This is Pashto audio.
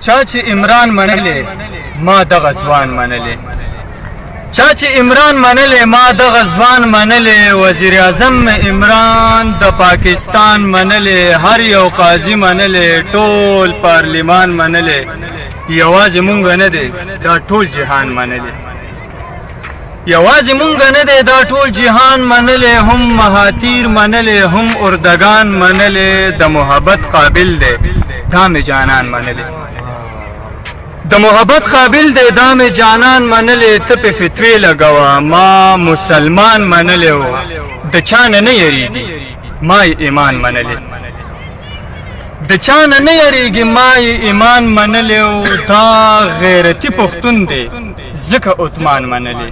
چا چې عمران منلې ما دغه ځوان منلې چا چې عمران منلې ما دغه ځوان منلې وزیر اعظم عمران د پاکستان منلې هر یو قاضي منلې ټول پارلیمان منلې یوازې مونږ نه دی دا ټول جهان منلې یوازې مونږ نه دی دا ټول جهان منلې هم مهاتیر منلې هم اردگان منلې د محبت قابل دی دا مې جانان منلې د محبت قابل دی دا مې جانان منلې ته په فتوی لګوا ما مسلمان منلې و د چا نه یریږي ما ایمان منلې د چا نه یریږي ما ایمان منلې و دا غیرتی پښتون دی ځکه عثمان منلې